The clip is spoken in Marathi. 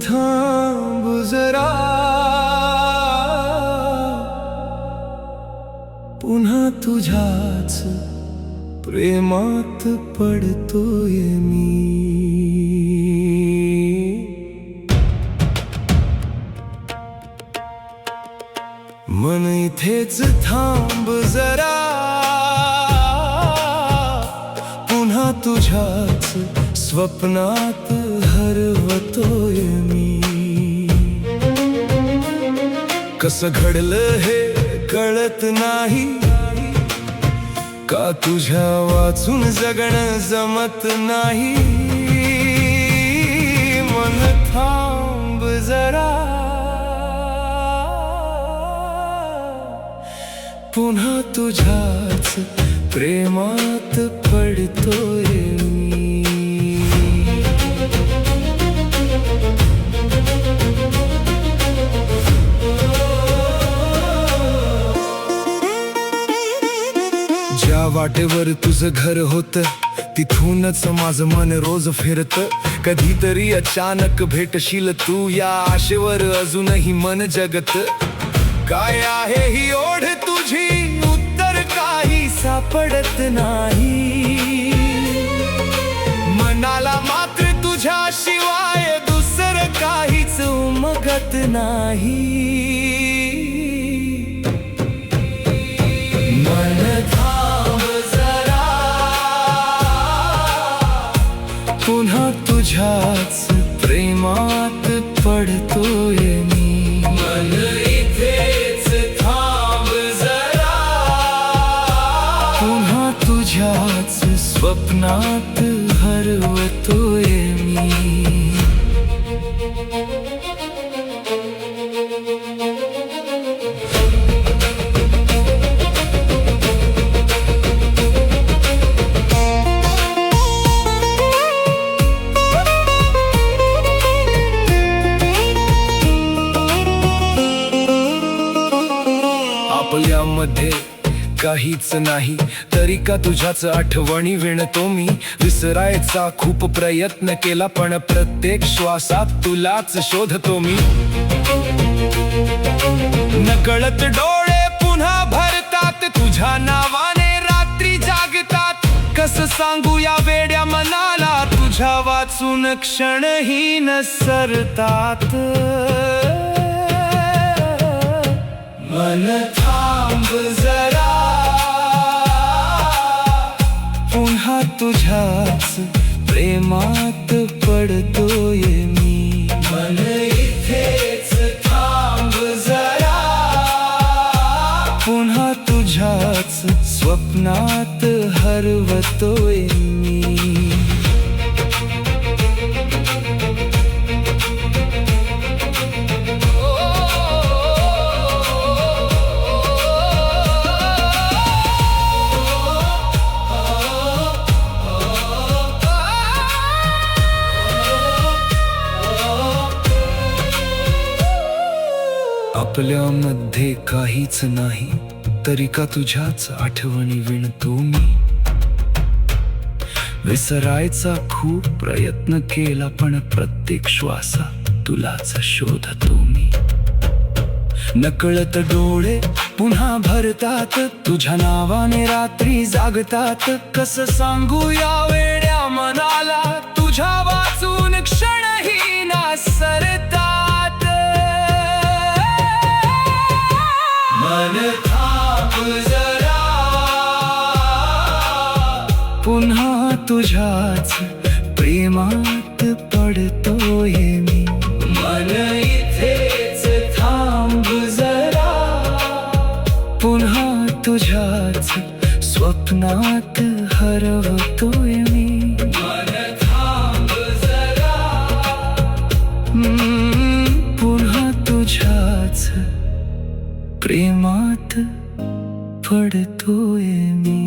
थांब जरा, पुन्हा तुझ्याच प्रेमात पडतोय मी. मन इथेच थांब जरा, पुन्हा तुझ्याच स्वप्नात हरवतोय मी. कसं घडलं हे कळत नाही, का तुझ्या वाचून जगणं जमत नाही. मन थांब जरा, पुन्हा तुझ्याच प्रेमात पडतोय मी. ज्या वाटेवर तुझं घर होतं, तिथूनच माझं मन रोज फिरत. कधीतरी अचानक भेटशील तू, या आशेवर अजूनही मन जगत. काय आहे ही ओढ तुझी, उत्तर काही सापडत नाही. मनाला मात्र तुझ्या शिवाय दुसरं काहीच उमगत नाही. मन थांब जरा, पुन्हा तुझ्याच प्रेमात पडतोय मी. मन इथेच थांब जरा, पुन्हा तुझ्याच स्वप्नात हरवतोय मी. आपल्यामध्ये काहीच नाही, तरी का तुझ्याच आठवणी विणतो मी. विसरायचा खूप प्रयत्न केला, पण प्रत्येक श्वासात तुलाच शोधतो मी. नकळत डोळे पुन्हा भरतात, तुझ्या नावाने रात्री जागतात. कसं सांगू या वेड्या मनाला, तुझ्या वाचून क्षणही न सरतात. मन थांब जरा, पुन्हा तुझ्याच प्रेमात पडतोय मी. मन इथेच थांब जरा, पुन्हा तुझ्याच स्वप्नात हरवतोय मी. आपल्यामध्ये काहीच नाही, तरी का तुझ्याच आठवणी विणतो मी. विसरायचा खूप प्रयत्न केला, पण प्रत्येक श्वासात तुलाच शोधतो मी. नकळत डोळे पुन्हा भरतात, तुझ्या नावाने रात्री जागतात. कसं सांगू या वेड्या मनाला, तुझ्या वाचून क्षणही ना सरतात. मन थांब जरा, पुन्हा तुझ्याच प्रेमात पडतोय मी. मन इथेच थांब जरा, पुन्हा तुझ्याच स्वप्नात हरवतोय मी. मन थांब जरा, पुन्हा तुझ्याच प्रेमात पडतोय मी.